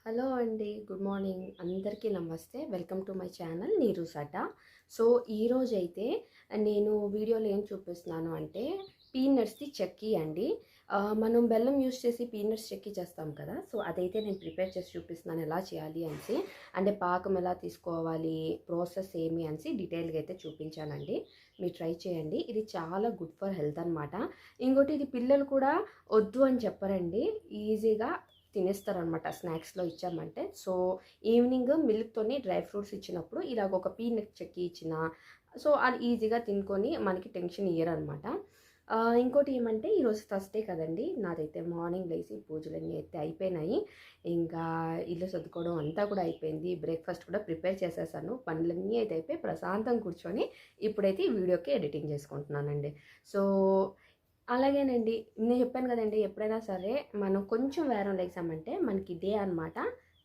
Hello అండి. Good morning. అందరికీ నమస్తే. వెల్కమ్ టు మై ఛానల్ నీరు సట. సో, ఈరోజైతే నేను వీడియోలో ఏం చూపిస్తున్నాను అంటే పీనట్స్‌ది చెక్కీ అండి. మనం బెల్లం యూజ్ చేసి పీనట్స్ చెక్కీ చేస్తాం కదా! సో, అదైతే నేను ప్రిపేర్ చేసి చూపిస్తున్నాను ఎలా చేయాలి అనేసి. అంటే పాకం ఎలా తీసుకోవాలి, ప్రాసెస్ ఏమి అనేసి డీటెయిల్‌గా అయితే చూపించానండి. మీరు ట్రై చేయండి. ఇది చాలా గుడ్ ఫర్ హెల్త్ అనమాట. ఇంకోటి ఇది పిల్లలు కూడా వద్దు అని చెప్పరండి. ఈజీగా తినేస్తారనమాట స్నాక్స్‌లో ఇచ్చామంటే. సో, ఈవినింగ్ మిల్క్‌తోని డ్రై ఫ్రూట్స్ ఇచ్చినప్పుడు ఇలాగ ఒక పీనట్ చెక్కీ ఇచ్చినా, సో, అది ఈజీగా తినుకొని మనకి టెన్షన్ ఇయ్యరనమాట. ఇంకోటి ఏమంటే ఈరోజు థర్స్‌డే కదండీ! నాదైతే మార్నింగ్ లేసి పూజలన్నీ అయితే అయిపోయినాయి. ఇంకా ఇల్లు సర్దుకోవడం అంతా కూడా అయిపోయింది. బ్రేక్‌ఫాస్ట్ కూడా ప్రిపేర్ చేసేసాను. పనులన్నీ అయితే అయిపోయి ప్రశాంతంగా కూర్చొని ఇప్పుడైతే ఈ వీడియోకి ఎడిటింగ్ చేసుకుంటున్నానండి. సో, అలాగేనండి. నేను చెప్పాను కదండీ! ఎప్పుడైనా సరే మనం కొంచెం వేరం లేసామంటే మనకి డే అనమాట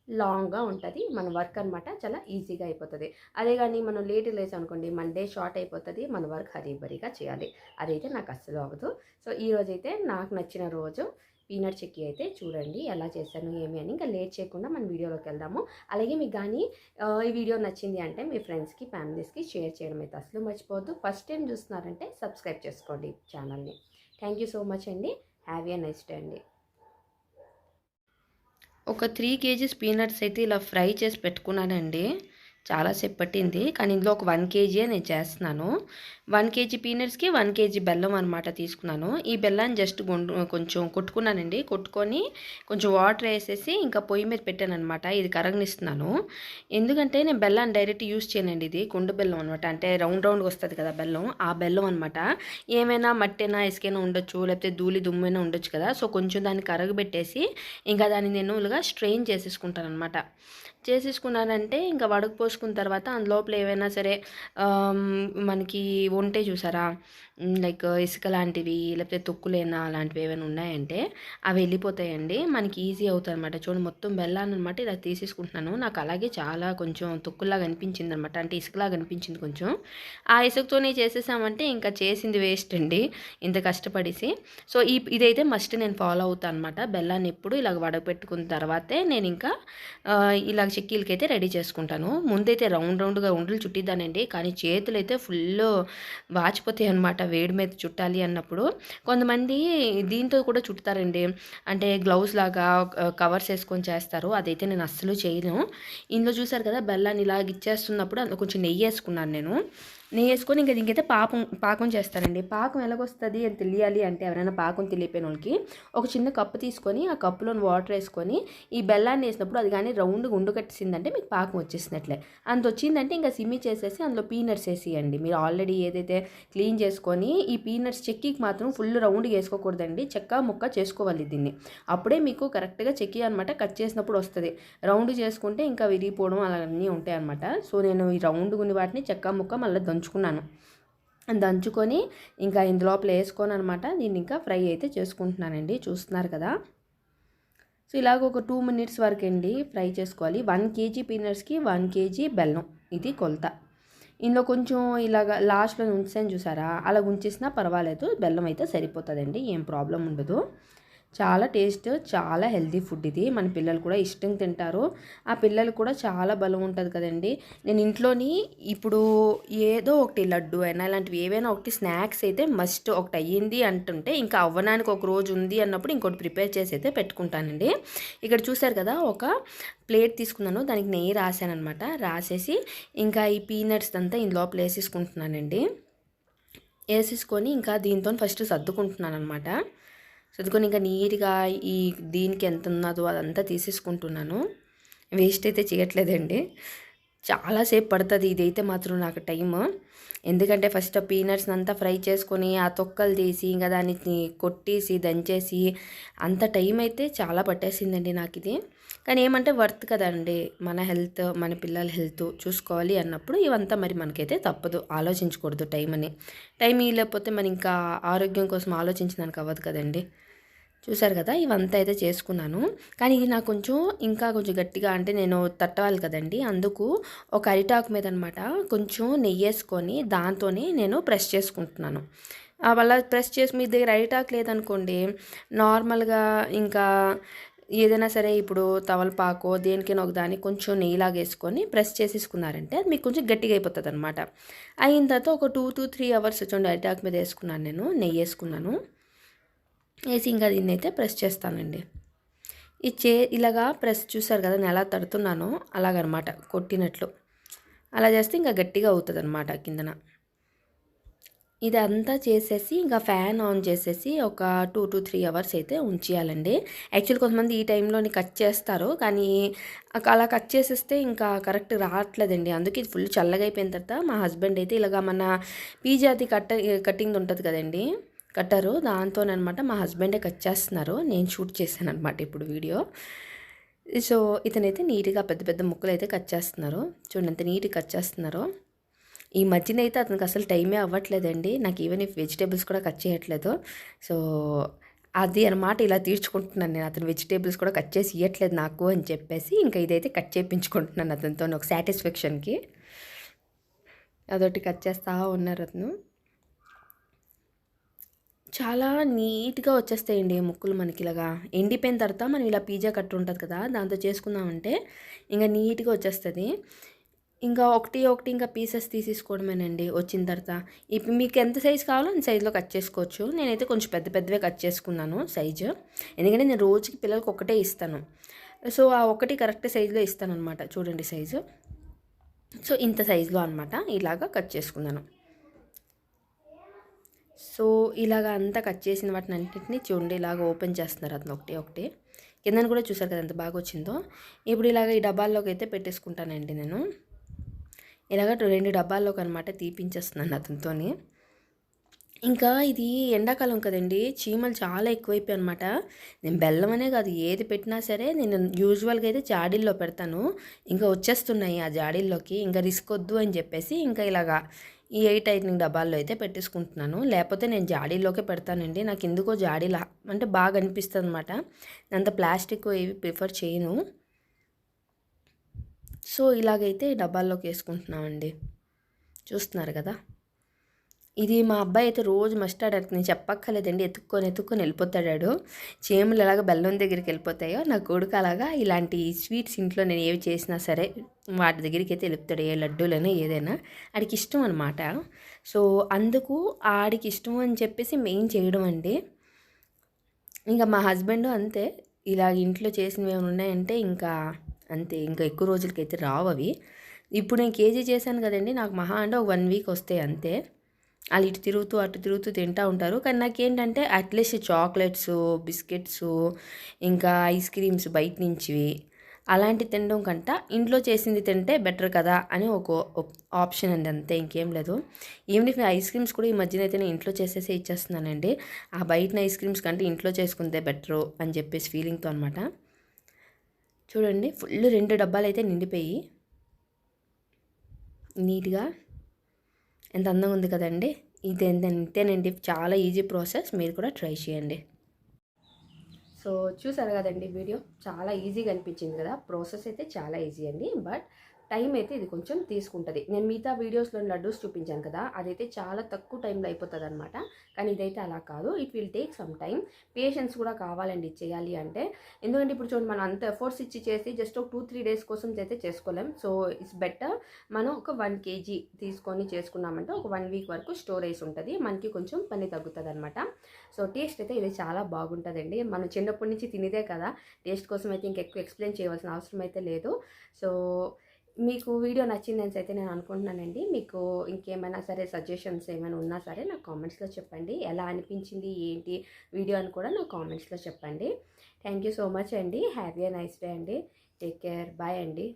లాంగ్‌గా ఉంటది. మన వర్క్ అనమాట చాలా ఈజీగా అయిపోతది. అదే గాని మనం లేట్‌గా లేసామనుకోండి మన డే షార్ట్ అయిపోతది. మన వర్క్ హరీబరీగా చేయాలి. అదైతే నాకు అస్సలు అవ్వదు. సో, ఈరోజైతే నాకు నచ్చిన రోజు పీనట్ చిక్కీ అయితే చూడండి ఎలా చేశాను ఏమి అని. ఇంకా లేట్ చేయకుండా మన వీడియోలోకి వెళ్దాము. అలాగే మీకు గానీ ఈ వీడియో నచ్చింది అంటే మీ ఫ్రెండ్స్‌కి, ఫ్యామిలీస్‌కి షేర్ చేయడం అయితే అస్సలు మర్చిపోవద్దు. ఫస్ట్ టైం చూస్తున్నారంటే సబ్స్క్రైబ్ చేసుకోండి ఛానల్‌ని. థ్యాంక్ యూ సో మచ్ అండి. హ్యావ్ ఎ నైస్ డే అండి. ఒక 3 కేజీస్ పీనట్స్ అయితే ఇలా ఫ్రై చేసి పెట్టుకున్నానండి. చాలా సేపు పట్టింది. కానీ ఇందులో ఒక 1 కేజీయే నేను చేస్తున్నాను. 1 కేజీ పీనట్స్‌కి 1 కేజీ బెల్లం అనమాట తీసుకున్నాను. ఈ బెల్లాన్ని జస్ట్ కొంచెం కొట్టుకున్నానండి. కొట్టుకొని కొంచెం వాటర్ వేసేసి ఇంకా పొయ్యి మీద పెట్టాననమాట. ఇది కరగనిస్తున్నాను. ఎందుకంటే నేను బెల్లాన్ని డైరెక్ట్ యూజ్ చేయనండి. ఇది కుండ బెల్లం అనమాట. అంటే రౌండ్ రౌండ్‌గా వస్తది కదా బెల్లం. ఆ బెల్లం అనమాట. ఏమైనా మట్టైనా, ఇసుకైనా ఉండొచ్చు. లేకపోతే ధూళి దుమ్మైనా ఉండొచ్చు కదా! సో, కొంచెం దాన్ని కరగబెట్టేసి ఇంకా దాన్ని నేను ఇలాగా స్ట్రెయిన్ చేసేసుకుంటాననమాట. చేసేసుకున్నానంటే ఇంకా వడకపోసుకున్న తర్వాత అందులోపల ఏవైనా సరే మనకి ఉంటాయి చూసారా, లైక్ ఇసుక లాంటివి లేకపోతే తొక్కులేనా అలాంటివి ఏమైనా ఉన్నాయంటే అవి వెళ్ళిపోతాయండి. మనకి ఈజీ అవుతుంది అనమాట. చూడండి మొత్తం బెల్లాన్ని అనమాట ఇలా తీసేసుకుంటున్నాను. నాకు అలాగే చాలా కొంచెం తొక్కులాగా అనిపించింది అనమాట. అంటే ఇసుకలాగా అనిపించింది కొంచెం. ఆ ఇసుకతోనే చేసేసామంటే ఇంకా చేసింది వేస్ట్ అండి ఇంత కష్టపడేసి. సో, ఇదైతే మస్ట్ నేను ఫాలో అవుతాను అనమాట. బెల్లాన్ని ఎప్పుడు ఇలాగ వడపెట్టుకున్న తర్వాతే నేను ఇంకా ఇలాగ చిక్కీలకైతే రెడీ చేసుకుంటాను. ముందైతే రౌండ్‌గా ఉండలు చుట్టిద్దానండి. కానీ చేతులైతే ఫుల్లు వాచిపోతాయి అనమాట వేడి మీద చుట్టాలి అన్నప్పుడు. కొంతమంది దీంతో కూడా చుడతారండి. అంటే గ్లౌస్ లాగా కవర్స్ ఏసుకొని చేస్తారు. అదైతే నేను అస్సలు చేయను. ఇందులో చూసారు కదా బెల్లాన్ని ఇలాగ ఇచ్చేస్తున్నప్పుడు అందులో కొంచెం నెయ్యేసుకున్నాను నేను. నెయ్యేసుకొని ఇంక దీనికైతే పాకం చేస్తానండి. పాకం ఎలాగొస్తది అని తెలియాలి అంటే ఎవరైనా పాకం తెలియపోయినోళ్ళకి ఒక చిన్న కప్పు తీసుకొని ఆ కప్పులోని వాటర్ ఏసుకొని ఈ బెల్లాన్ని ఏసినప్పుడు అది గానీ రౌండ్‌గా ఉండ కట్టేసిందంటే మీకు పాకం వచ్చేసినట్లే. అంత వచ్చిందంటే ఇంకా సిమ్మి చేసేసి అందులో పీనట్స్ ఏసేయండి. మీరు ఆల్రెడీ ఏదైతే క్లీన్ చేసుకొని ఈ పీనట్స్ చెక్కీకి మాత్రం ఫుల్ రౌండ్‌గా ఏసుకోకూడదండి. చెక్క ముక్క చేసుకోవాలి దీన్ని. అప్పుడే మీకు కరెక్ట్‌గా చెక్కీ అనమాట కట్ చేసినప్పుడు వస్తది. రౌండ్ చేసుకుంటే ఇంకా విరిగిపోవడం అలా అన్నీ ఉంటాయన్నమాట. సో, నేను ఈ రౌండ్‌గున్న వాటిని చెక్క ముక్క మళ్ళీ దంచుకున్నాను. దంచుకొని ఇంకా ఇందులోపల ఏసుకోననమాట దీన్ని ఇంకా ఫ్రై అయితే చేసుకుంటున్నానండి. చూస్తున్నారు కదా! సో, ఇలాగ ఒక 2 మినిట్స్ వరకండి ఫ్రై చేసుకోవాలి. 1 కేజీ పీనట్స్‌కి 1 కేజీ బెల్లం ఇది కొలత. ఇందులో కొంచెం ఇలాగ లాస్ట్‌లో ఉంచేసాను చూసారా? అలా ఉంచేసినా పర్వాలేదు. బెల్లం అయితే సరిపోతదండి. ఏం ప్రాబ్లమ్ ఉండదు. చాలా టేస్ట్, చాలా హెల్తీ ఫుడ్ ఇది. మన పిల్లలు కూడా ఇష్టంగా తింటారు. ఆ పిల్లలు కూడా చాలా బలం ఉంటది కదండీ! నేను ఇంట్లోని ఇప్పుడు ఏదో ఒకటి లడ్డు అయినా ఇలాంటివి ఏవైనా ఒకటి స్నాక్స్ అయితే మస్ట్ ఒకటి అయ్యింది అంటుంటే ఇంకా అవ్వడానికి ఒక రోజు ఉంది అన్నప్పుడు ఇంకోటి ప్రిపేర్ చేసి అయితే పెట్టుకుంటానండి. ఇక్కడ చూసారు కదా! ఒక ప్లేట్ తీసుకున్నాను. దానికి నెయ్యి రాసాననమాట. రాసేసి ఇంకా ఈ పీనట్స్ అంతా ఇందులోపల ఏసేసుకుంటున్నానండి. ఏసేసుకొని ఇంకా దీంతోని ఫస్ట్ సర్దుకుంటున్నాననమాట. సర్దుకొని ఇంకా నీట్‌గా ఈ దీనికి ఎంత ఉన్నదో అదంతా తీసేసుకుంటున్నాను. వేస్ట్ అయితే చేయట్లేదండి. చాలా సేపు పడతది ఇదైతే మాత్రం నాకు టైము. ఎందుకంటే ఫస్ట్ ఆ పీనట్స్‌ని అంతా ఫ్రై చేసుకొని, ఆ తొక్కలు తీసి, ఇంకా దాన్ని కొట్టేసి, దంచేసి అంత టైం అయితే చాలా పట్టేసిందండి నాకిది. కానీ ఏమంటే వర్త్ కదండీ! మన హెల్త్, మన పిల్లల హెల్త్ చూసుకోవాలి అన్నప్పుడు ఇవంతా మరి మనకైతే తప్పదు. ఆలోచించకూడదు టైమని. టైం ఇయ్యలేకపోతే మరి ఇంకా ఆరోగ్యం కోసం ఆలోచించడానికి అవ్వదు కదండీ! చూసారు కదా! ఇవంతా అయితే చేసుకున్నాను. కానీ ఇది నాకు ఇంకా కొంచెం గట్టిగా అంటే నేను తట్టవాలి కదండీ! అందుకు ఒక అరిటాకు మీద అనమాట కొంచెం నెయ్యేసుకొని దాంతోనే నేను ప్రెస్ చేసుకుంటున్నాను. అలా ప్రెస్ చేసి మీ దగ్గర అరిటాకు లేదనుకోండి, నార్మల్‌గా ఇంకా ఏదైనా సరే ఇప్పుడు తమలపాకో దేనికైనా ఒక దానికి కొంచెం నెయ్యిలాగా వేసుకొని ప్రెస్ చేసేసుకున్నారంటే అది మీకు కొంచెం గట్టిగా అయిపోతుంది అనమాట. అయిన తర్వాత ఒక 2 to 3 అవర్స్ చూడండి అరిటాకు మీద వేసుకున్నాను, నేను నెయ్యి వేసుకున్నాను. వేసి ఇంకా దీన్ని అయితే ప్రెస్ చేస్తానండి. ఇలాగా ప్రెస్ చూసారు కదా, నేను ఎలా తడుతున్నానో అలాగనమాట, కొట్టినట్లు అలా చేస్తే ఇంకా గట్టిగా అవుతుంది అనమాట కిందన. ఇదంతా చేసేసి ఇంకా ఫ్యాన్ ఆన్ చేసేసి ఒక 2 to 3 అవర్స్ అయితే ఉంచేయాలండి. యాక్చువల్లీ కొంతమంది ఈ టైంలోని కట్ చేస్తారు, కానీ అలా కట్ చేసేస్తే ఇంకా కరెక్ట్ రావట్లేదండి. అందుకే ఇది ఫుల్ చల్లగా అయిపోయిన తర్వాత మా హస్బెండ్ అయితే ఇలాగ మన పీజాది కటింగ్ ఉంటుంది కదండి, కట్టరు, దాంతోనమాట మా హస్బెండే కట్ చేస్తున్నారు. నేను షూట్ చేశాను అనమాట ఇప్పుడు వీడియో. సో ఇతనైతే నీట్గా పెద్ద పెద్ద ముక్కలు అయితే కట్ చేస్తున్నారు. చూడండి ఎంత నీట్గా కట్ చేస్తున్నారో. ఈ మధ్యన అయితే అతనికి అసలు టైమే అవ్వట్లేదండి. నాకు ఈవెన్ వెజిటేబుల్స్ కూడా కట్ చేయట్లేదు. సో అది అనమాట, ఇలా తీర్చుకుంటున్నాను నేను. అతను వెజిటేబుల్స్ కూడా కట్ చేసి ఇవ్వట్లేదు నాకు అని చెప్పేసి ఇంకా ఇదైతే కట్ చేయించుకుంటున్నాను అతనితో ఒక సాటిస్ఫాక్షన్కి. అదొకటి కట్ చేస్తూ ఉన్నారు అతను. చాలా నీట్గా వచ్చేస్తాయండి ముక్కులు మనకి. ఇలాగా ఎండిపోయిన తర్వాత మనం ఇలా పిజ్జా కట్టు ఉంటుంది కదా, దాంతో చేసుకుందామంటే ఇంకా నీట్గా వచ్చేస్తుంది. ఇంకా ఒకటి ఇంకా పీసెస్ తీసేసుకోవడమేనండి వచ్చిన తర్వాత. ఇప్పుడు మీకు ఎంత సైజు కావాలో అంత సైజులో కట్ చేసుకోవచ్చు. నేనైతే కొంచెం పెద్దవే కట్ చేసుకున్నాను సైజు, ఎందుకంటే నేను రోజుకి పిల్లలకి ఒకటే ఇస్తాను. సో ఆ ఒకటి కరెక్ట్ సైజులో ఇస్తాను అనమాట. చూడండి సైజు. సో ఇంత సైజులో అనమాట ఇలాగా కట్ చేసుకున్నాను. సో ఇలాగ అంతా కట్ చేసిన వాటిని అన్నింటినీ చూడండి ఇలాగ ఓపెన్ చేస్తున్నారు అతను ఒకటి. కిందను కూడా చూసారు కదా ఎంత బాగా వచ్చిందో. ఇప్పుడు ఇలాగ ఈ డబ్బాల్లోకి అయితే పెట్టేసుకుంటానండి నేను. ఇలాగ 2 డబ్బాల్లోకి అనమాట తీపించేస్తున్నాను అతనితోని. ఇంకా ఇది ఎండాకాలం కదండి, చీమలు చాలా ఎక్కువైపోయాయి అనమాట. నేను బెల్లం అనే కాదు ఏది పెట్టినా సరే నేను యూజువల్గా అయితే జాడీల్లో పెడతాను. ఇంకా వచ్చేస్తున్నాయి ఆ జాడీల్లోకి, ఇంకా రిస్క్ వద్దు అని చెప్పేసి ఇంకా ఇలాగా ఈ 8 ఐటనింగ్ డబ్బాల్లో అయితే పెట్టేసుకుంటున్నాను. లేకపోతే నేను జాడీల్లోకే పెడతానండి. నాకు ఎందుకో జాడీలా అంటే బాగా అనిపిస్తుంది అనమాట. అంత ప్లాస్టిక్ ఏవి ప్రిఫర్ చేయను. సో ఇలాగైతే డబ్బాల్లోకి వేసుకుంటున్నామండి. చూస్తున్నారు కదా. ఇది మా అబ్బాయి అయితే రోజు మస్టర్డ్ నేను చెప్పక్కర్లేదండి, ఎత్తుక్కొని వెళ్ళిపోతాడు. చీమలు ఎలాగ బెల్లం దగ్గరికి వెళ్ళిపోతాయో నా కొడుకు అలాగా ఇలాంటి స్వీట్స్ ఇంట్లో నేను ఏవి చేసినా సరే వాటి దగ్గరికి అయితే వెళ్ళిపోతాడు. ఏ లడ్డూలైనా ఏదైనా ఆడికి ఇష్టం అనమాట. సో అందుకు ఆడికి ఇష్టం అని చెప్పేసి మెయిన్ చేయడం అండి. ఇంకా మా హస్బెండ్ అంతే, ఇలా ఇంట్లో చేసినవి ఏమైనా ఉన్నాయంటే ఇంకా అంతే, ఇంకా ఎక్కువ రోజులకైతే రావు అవి. ఇప్పుడు నేను కేజీ చేశాను కదండి, నాకు మహా అంటే ఒక 1 వీక్ వస్తాయి అంతే. వాళ్ళు ఇటు తిరుగుతూ అటు తిరుగుతూ తింటూ ఉంటారు. కానీ నాకేంటంటే అట్లీస్ట్ చాక్లెట్స్, బిస్కెట్స్, ఇంకా ఐస్ క్రీమ్స్ బయట నుంచి అలాంటి తినడం కంట ఇంట్లో చేసింది తింటే బెటర్ కదా అని ఒక ఆప్షన్ అండి, అంతే, ఇంకేం లేదు. ఈవెన్ ఇఫ్ ఐస్ క్రీమ్స్ కూడా ఈ మధ్యన అయితే నేను ఇంట్లో చేసేసి ఇచ్చేస్తున్నానండి. ఆ బయట ఐస్ క్రీమ్స్ కంటే ఇంట్లో చేసుకుంటే బెటరు అని చెప్పేసి ఫీలింగ్తో అనమాట. చూడండి ఫుల్ 2 డబ్బాలు అయితే నిండిపోయి నీట్గా ఎంత అందంగా ఉంది కదండి. ఇంతేనండి, చాలా ఈజీ ప్రాసెస్, మీరు కూడా ట్రై చేయండి. సో చూసారు కదండి వీడియో, చాలా ఈజీగా అనిపించింది కదా. ప్రాసెస్ అయితే చాలా ఈజీ అండి, బట్ టైం అయితే ఇది కొంచెం తీసుకుంటుంది. నేను మిగతా వీడియోస్లో లడ్డూస్ చూపించాను కదా, అదైతే చాలా తక్కువ టైంలో అయిపోతుంది అనమాట. కానీ ఇదైతే అలా కాదు, it will take some time. Patience కూడా కావాలండి చేయాలి అంటే. ఎందుకంటే ఇప్పుడు చూడండి మనం అంత ఎఫర్ట్స్ ఇచ్చి చేసి జస్ట్ ఒక 2-3 డేస్ కోసం అయితే చేసుకోలేం. సో ఇట్స్ బెటర్ మనం ఒక 1 kg తీసుకొని చేసుకున్నామంటే ఒక 1 వీక్ వరకు స్టోరేజ్ ఉంటుంది, మనకి కొంచెం పని తగ్గుతుంది అనమాట. సో టేస్ట్ అయితే ఇది చాలా బాగుంటుందండి. మనం చిన్నప్పటి నుంచి తినేదే కదా, టేస్ట్ కోసం అయితే ఇంకెక్కువ ఎక్స్ప్లెయిన్ చేయవలసిన అవసరం అయితే లేదు. సో మీకు వీడియో నచ్చిందని అయితే నేను అనుకుంటున్నానండి. మీకు ఇంకేమైనా సరే సజెషన్స్ ఏమైనా ఉన్నా సరే నాకు కామెంట్స్లో చెప్పండి. ఎలా అనిపించింది ఏంటి వీడియో అని కూడా నాకు కామెంట్స్లో చెప్పండి. థ్యాంక్ యూ సో మచ్ అండి. హ్యావ్ ఏ నైస్ డే అండి. Take care. బాయ్ అండి.